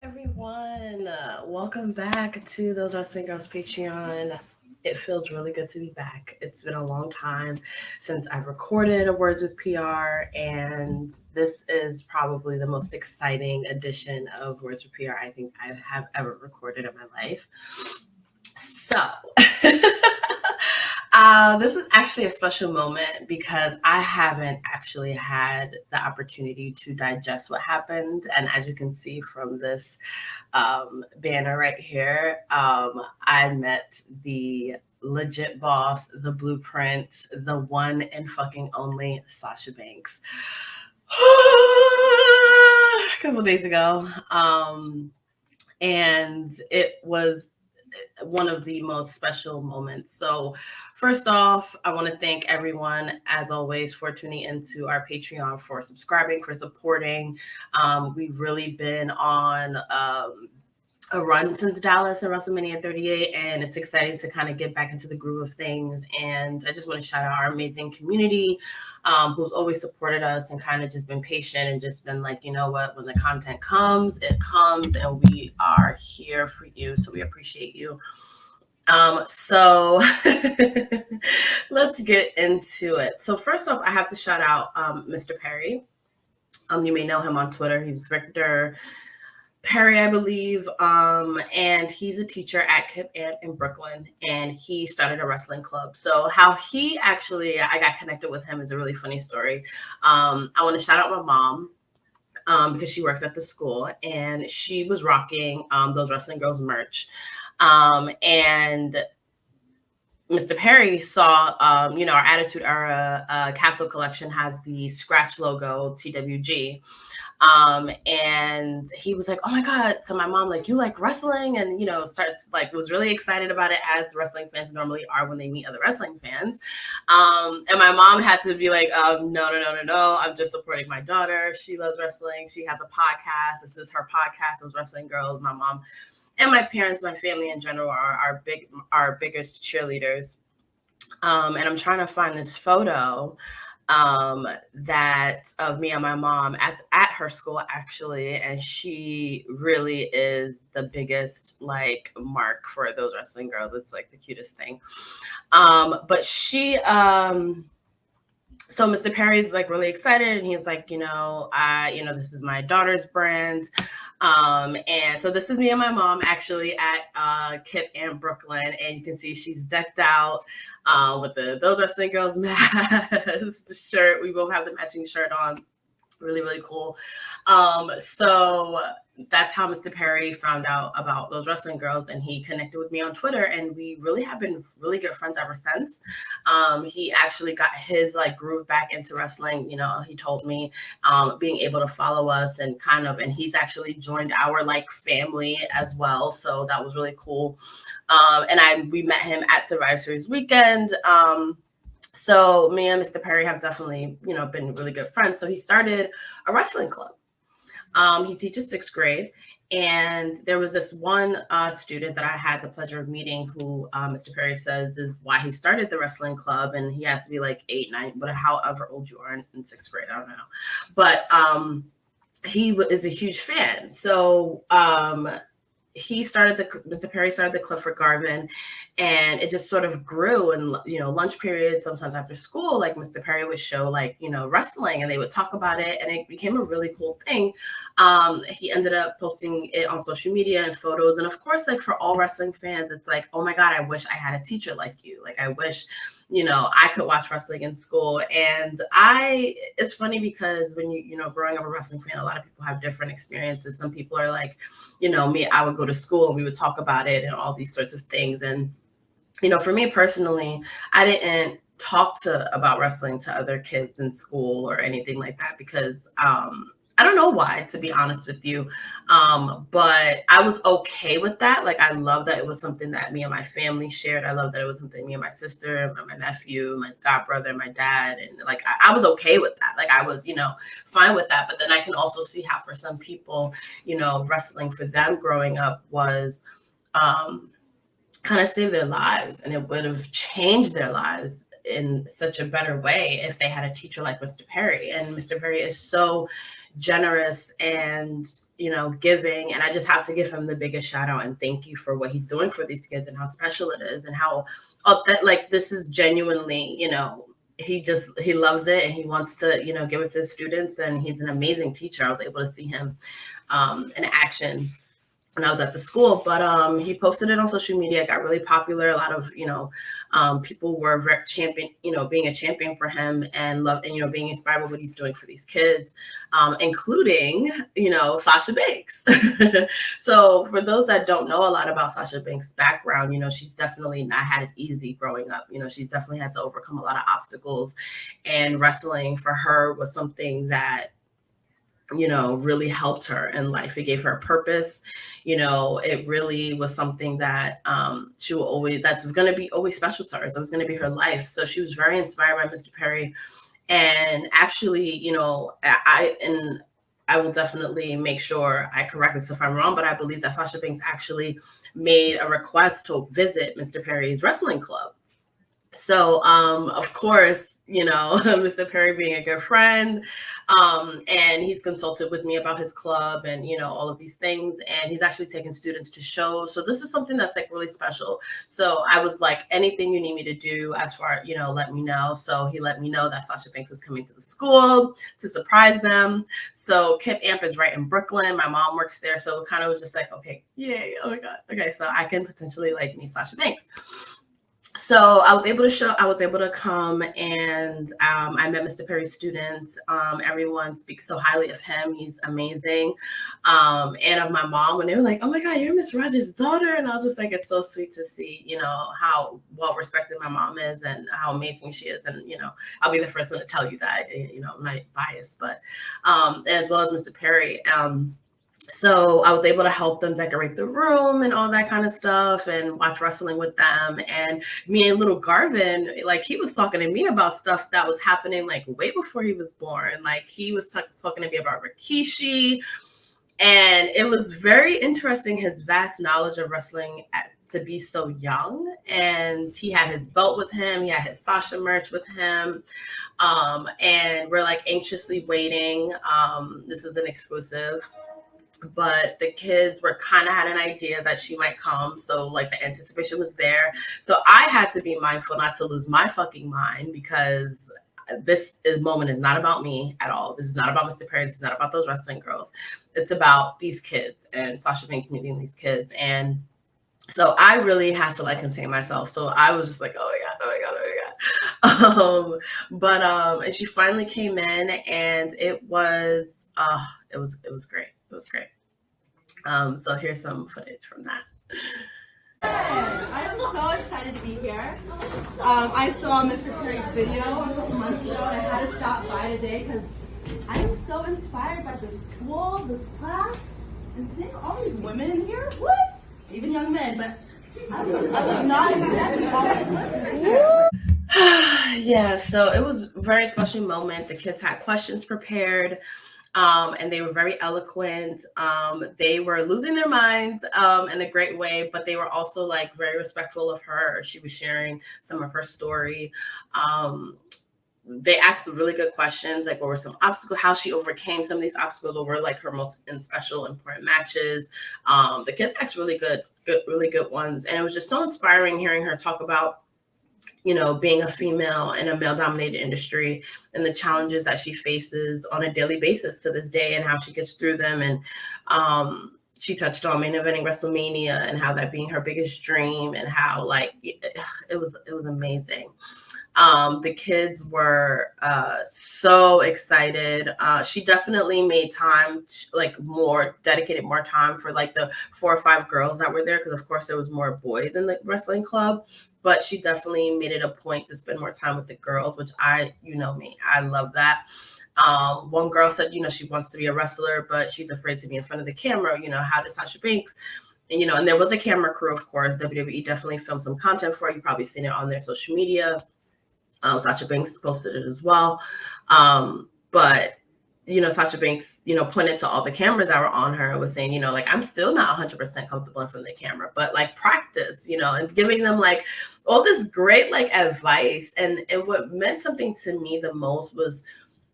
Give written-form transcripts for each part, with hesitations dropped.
Everyone, welcome back to Those Wrestling Girls Patreon. It feels really good to be back. It's been a long time since I've recorded a Words with PR, and this is probably the most exciting edition of Words with PR I think I have ever recorded in my life. So, this is actually a special moment because I haven't actually had the opportunity to digest what happened. And as you can see from this banner right here, I met the legit boss, the Blueprint, the one and fucking only Sasha Banks. A couple days ago. And it was one of the most special moments. So, first off, I want to thank everyone, as always, for tuning into our Patreon, for subscribing, for supporting. We've really been on a run since Dallas and Wrestlemania 38, and it's exciting to kind of get back into the groove of things. And I just want to shout out our amazing community who's always supported us and kind of just been patient and just been like, you know what, when the content comes, it comes, and we are here for you. So we appreciate you. So let's get into it. So first off, I have to shout out Mr. Perry. You may know him on Twitter. He's Victor Perry, I believe, and he's a teacher at KIPP AMP in Brooklyn, and he started a wrestling club. So how I got connected with him is a really funny story. I want to shout out my mom because she works at the school, and she was rocking those Wrestling Girls merch. And Mr. Perry saw, our Attitude Era capsule collection has the scratch logo, TWG. And he was like, oh my God, to my mom, like, you like wrestling? And, was really excited about it, as wrestling fans normally are when they meet other wrestling fans. And my mom had to be like, no, I'm just supporting my daughter. She loves wrestling. She has a podcast. This is her podcast, Those Wrestling Girls. My mom and my parents, my family in general, are our biggest cheerleaders. And I'm trying to find this photo that of me and my mom at her school, actually, and she really is the biggest like mark for those wrestling girls. It's like the cutest thing. But she so Mr. Perry's like really excited, and he's like, this is my daughter's brand. And so this is me and my mom actually at KIPP AMP Brooklyn, and you can see she's decked out with Those Wrestling Girls mask shirt. We both have the matching shirt on. Really, really cool. So that's how Mr. Perry found out about Those Wrestling Girls, and he connected with me on Twitter, and we really have been really good friends ever since. He actually got his like groove back into wrestling. He told me being able to follow us and he's actually joined our like family as well. So that was really cool. And we met him at Survivor Series weekend. So me and Mr. Perry have definitely, been really good friends. So he started a wrestling club. He teaches sixth grade. And there was this one student that I had the pleasure of meeting who Mr. Perry says is why he started the wrestling club. And he has to be like 8, 9, but however old you are in sixth grade, I don't know. But he is a huge fan. So Mr. Perry started the club for Garvin, and it just sort of grew. And, lunch periods, sometimes after school, like Mr. Perry would show like, wrestling, and they would talk about it, and it became a really cool thing. He ended up posting it on social media and photos. And of course, like for all wrestling fans, it's like, oh my God, I wish I had a teacher like you. Like I wish, I could watch wrestling in school. And it's funny because when growing up a wrestling fan, a lot of people have different experiences. Some people are like, me, I would go to school and we would talk about it and all these sorts of things. And, for me personally, I didn't talk about wrestling to other kids in school or anything like that because, I don't know why, to be honest with you. But I was okay with that. Like, I love that it was something that me and my family shared. I love that it was something me and my sister, my nephew, my godbrother, my dad. And like, I was okay with that. Like, I was, fine with that. But then I can also see how for some people, wrestling for them growing up was, kind of saved their lives, and it would have changed their lives in such a better way if they had a teacher like Mr. Perry. And Mr. Perry is so generous and, giving. And I just have to give him the biggest shout out and thank you for what he's doing for these kids and how special it is and how this is genuinely, he loves it and he wants to, give it to his students. And he's an amazing teacher. I was able to see him in action when I was at the school, but he posted it on social media. It got really popular. A lot of people were being a champion for him and being inspired by what he's doing for these kids, including Sasha Banks. So for those that don't know a lot about Sasha Banks' background, she's definitely not had it easy growing up. She's definitely had to overcome a lot of obstacles, and wrestling for her was something that really helped her in life. It gave her a purpose. It really was something that that's going to be always special to her. So it was going to be her life. So she was very inspired by Mr. Perry. And actually, I will definitely make sure I correct this if I'm wrong, but I believe that Sasha Banks actually made a request to visit Mr. Perry's wrestling club. So, of course, Mr. Perry being a good friend, and he's consulted with me about his club and, all of these things. And he's actually taken students to shows. So this is something that's like really special. So I was like, anything you need me to do as far, let me know. So he let me know that Sasha Banks was coming to the school to surprise them. So KIPP AMP is right in Brooklyn. My mom works there. So it kind of was just like, okay, yay, oh my God. Okay, so I can potentially meet Sasha Banks. So I was able to come, and I met Mr. Perry's students. Everyone speaks so highly of him. He's amazing. And of my mom, when they were like, oh my God, you're Miss Rogers' daughter. And I was just like, it's so sweet to see, how well respected my mom is and how amazing she is. And, I'll be the first one to tell you that, I'm not biased, but as well as Mr. Perry. So I was able to help them decorate the room and all that kind of stuff and watch wrestling with them. And me and little Garvin, he was talking to me about stuff that was happening way before he was born. He was talking to me about Rikishi. And it was very interesting, his vast knowledge of wrestling to be so young. And he had his belt with him. He had his Sasha merch with him. And we're anxiously waiting. This is an exclusive. But the kids were kind of had an idea that she might come. So the anticipation was there. So I had to be mindful not to lose my fucking mind, because this moment is not about me at all. This is not about Mr. Perry. This is not about those wrestling girls. It's about these kids and Sasha Banks meeting these kids. And so I really had to contain myself. So I was just like, oh my God. And she finally came in, and it was great. It was great. So here's some footage from that. I am so excited to be here. I saw Mr. Perry's video a couple months ago, and I had to stop by today because I am so inspired by this school, this class, and seeing all these women in here. What? Even young men, but I was not expecting all these women. Yeah, so it was a very special moment. The kids had questions prepared. And they were very eloquent. They were losing their minds in a great way, but they were also very respectful of her. She was sharing some of her story. They asked really good questions, what were some obstacles, how she overcame some of these obstacles, what were her most special, important matches. The kids asked really good ones. And it was just so inspiring hearing her talk about being a female in a male-dominated industry and the challenges that she faces on a daily basis to this day and how she gets through them. And she touched on main eventing Wrestlemania and how that being her biggest dream and how it was amazing. The kids were so excited. She definitely made time, dedicated more time for the 4 or 5 girls that were there, because of course there was more boys in the wrestling club. But she definitely made it a point to spend more time with the girls, which I love that. One girl said, she wants to be a wrestler, but she's afraid to be in front of the camera. How does Sasha Banks? And, and there was a camera crew, of course. WWE definitely filmed some content for it. You've probably seen it on their social media. Sasha Banks posted it as well. But Sasha Banks, pointed to all the cameras that were on her and was saying, like, I'm still not 100% comfortable in front of the camera, but like practice, and giving them like all this great like advice. And what meant something to me the most was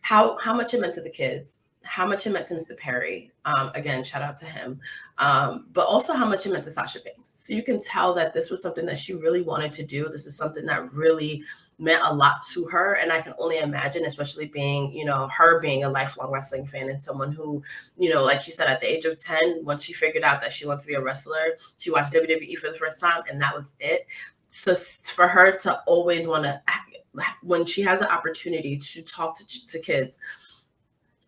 how much it meant to the kids, how much it meant to Mr. Perry. Again, shout out to him. But also how much it meant to Sasha Banks. So you can tell that this was something that she really wanted to do. This is something that really meant a lot to her. And I can only imagine, especially being, her being a lifelong wrestling fan and someone who, like she said, at the age of 10, once she figured out that she wanted to be a wrestler, she watched WWE for the first time and that was it. So for her to always want to, when she has the opportunity to talk to kids,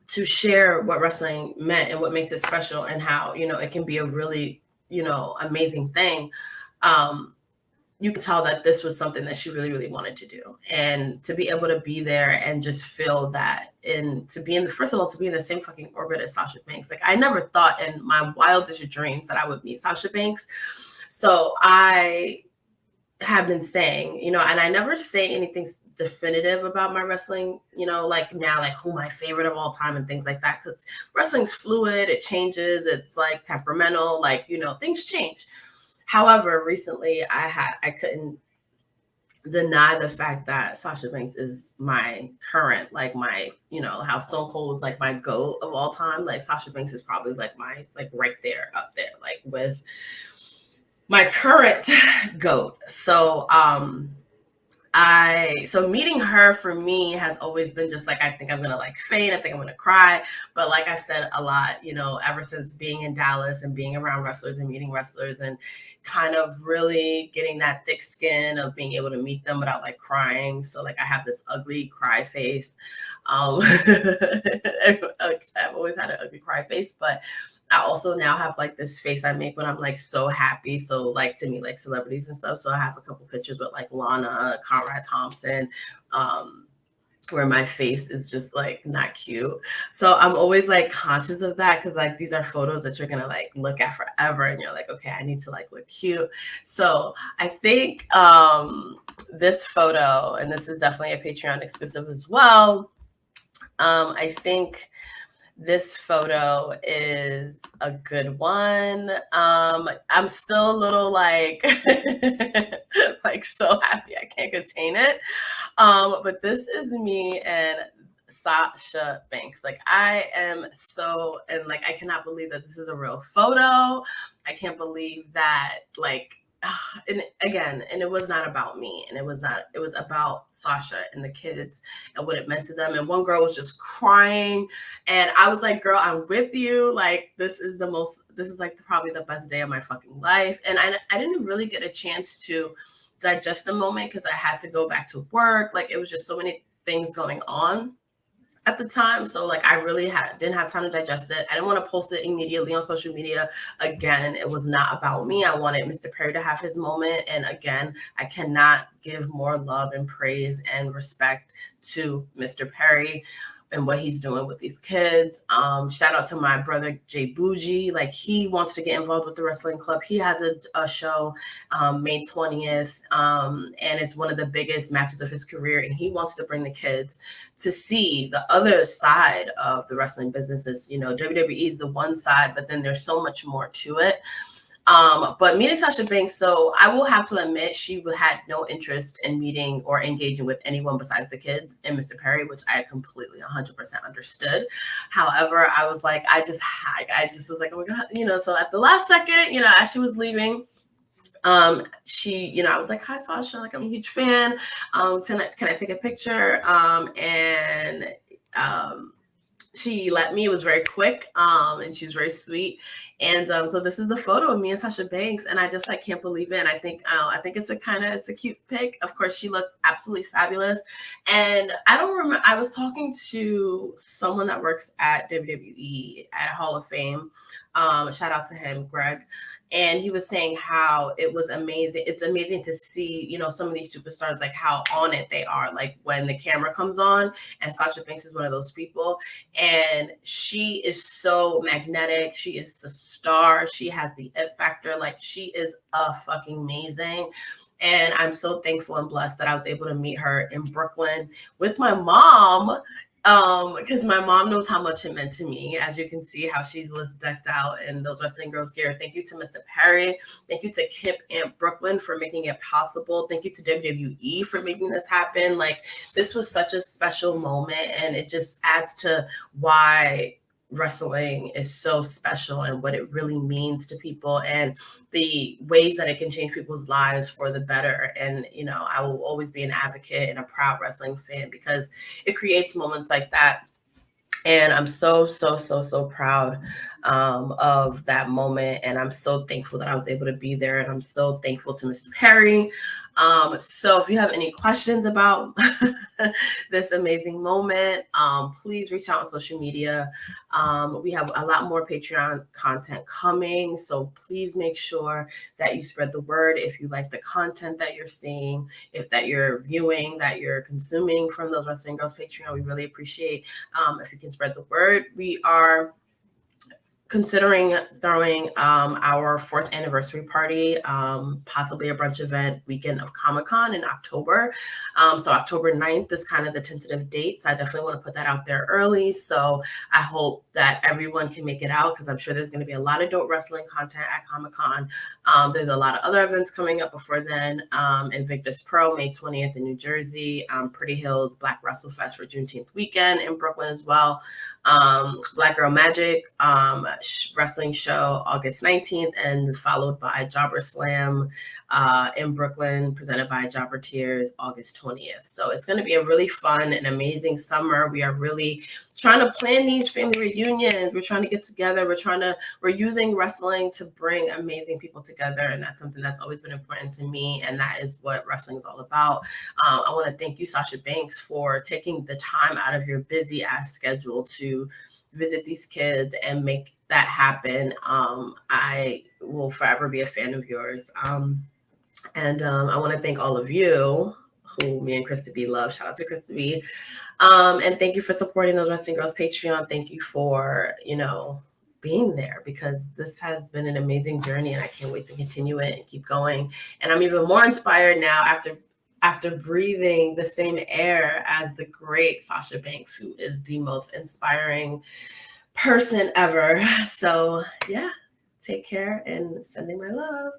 to share what wrestling meant and what makes it special and how, it can be a really, amazing thing. You can tell that this was something that she really, really wanted to do. And to be able to be there and just feel that, and to be in the same fucking orbit as Sasha Banks. Like, I never thought in my wildest dreams that I would meet Sasha Banks. So I have been saying, and I never say anything definitive about my wrestling, like now, like who my favorite of all time and things like that, because wrestling's fluid, it changes, it's like temperamental, like, things change. However, recently I couldn't deny the fact that Sasha Banks is my current, like my, how Stone Cold is like my GOAT of all time. Like Sasha Banks is probably like my, like right there, up there, like with my current GOAT. So, so meeting her for me has always been just like, I think I'm going to like faint. I think I'm going to cry. But like I've said a lot, ever since being in Dallas and being around wrestlers and meeting wrestlers and kind of really getting that thick skin of being able to meet them without like crying. So like I have this ugly cry face. I've always had an ugly cry face, but I also now have like this face I make when I'm like so happy. So like to me, like celebrities and stuff. So I have a couple pictures with like Lana, Conrad Thompson, where my face is just like not cute. So I'm always like conscious of that, because like these are photos that you're gonna like look at forever and you're like, okay, I need to like look cute. So I think this photo, and this is definitely a Patreon exclusive as well, I think this photo is a good one. I'm still a little like, like so happy I can't contain it. But this is me and Sasha Banks. Like I am so, and like, I cannot believe that this is a real photo. I can't believe that, like, and again, and it was not about me, and it was about Sasha and the kids and what it meant to them. And one girl was just crying, and I was like, girl, I'm with you. Like, this is like probably the best day of my fucking life. And I didn't really get a chance to digest the moment because I had to go back to work. Like, it was just so many things going on at the time. So like I really didn't have time to digest it. I didn't want to post it immediately on social media. Again, it was not about me. I wanted Mr. Perry to have his moment. And again, I cannot give more love and praise and respect to Mr. Perry and what he's doing with these kids. Shout out to my brother, Jay Bougie. Like, he wants to get involved with the wrestling club. He has a show May 20th, and it's one of the biggest matches of his career. And he wants to bring the kids to see the other side of the wrestling businesses. WWE is the one side, but then there's so much more to it. But meeting Sasha Banks, so I will have to admit, she had no interest in meeting or engaging with anyone besides the kids and Mr. Perry, which I completely 100% understood. However, I was like, I just was like, oh my God, so at the last second, as she was leaving, she, I was like, hi, Sasha, like, I'm a huge fan. Can I take a picture? She let me. It was very quick, and she's very sweet. And so this is the photo of me and Sasha Banks, and I just like can't believe it. And I think it's a cute pic. Of course, she looked absolutely fabulous. And I don't remember. I was talking to someone that works at WWE at Hall of Fame. Shout out to him, Greg. And he was saying how it was amazing. It's amazing to see, some of these superstars, like how on it they are, like when the camera comes on. And Sasha Banks is one of those people. And she is so magnetic. She is the star. She has the it factor. Like, she is fucking amazing. And I'm so thankful and blessed that I was able to meet her in Brooklyn with my mom because my mom knows how much it meant to me. As you can see how she's decked out in those Wrestling Girls gear. Thank you to Mr. Perry. Thank you to KIPP AMP Brooklyn for making it possible. Thank you to WWE for making this happen. Like, this was such a special moment, and it just adds to why wrestling is so special and what it really means to people and the ways that it can change people's lives for the better. And, you know, I will always be an advocate and a proud wrestling fan because it creates moments like that. And I'm so proud of that moment. And I'm so thankful that I was able to be there. And I'm so thankful to Mr. Perry. So if you have any questions about this amazing moment, please reach out on social media. We have a lot more Patreon content coming. So please make sure that you spread the word if you like the content that you're seeing, if that you're viewing, that you're consuming from those Wrestling Girls Patreon. We really appreciate if you can spread the word. We are considering throwing our 4th anniversary party, possibly a brunch event weekend of Comic-Con in October. So October 9th is kind of the tentative date. So I definitely want to put that out there early. So I hope that everyone can make it out because I'm sure there's going to be a lot of dope wrestling content at Comic-Con. There's a lot of other events coming up before then. Invictus Pro, May 20th in New Jersey. Pretty Hills Black Wrestle Fest for Juneteenth weekend in Brooklyn as well. Black Girl Magik wrestling show August 19th, and followed by Jobber Slam in Brooklyn, presented by Jobber Tears, August 20th. So it's going to be a really fun and amazing summer. We are really trying to plan these family reunions. We're trying to get together. We're using wrestling to bring amazing people together, and that's something that's always been important to me, and that is what wrestling is all about. I want to thank you, Sasha Banks, for taking the time out of your busy ass schedule to visit these kids and make that happen. I will forever be a fan of yours. And I want to thank all of you who me and Krista B love. Shout out to Krista B. And thank you for supporting those Wrestling Girls Patreon. Thank you for, you know, being there, because this has been an amazing journey and I can't wait to continue it and keep going. And I'm even more inspired now after breathing the same air as the great Sasha Banks, who is the most inspiring person ever. So yeah, take care and sending my love.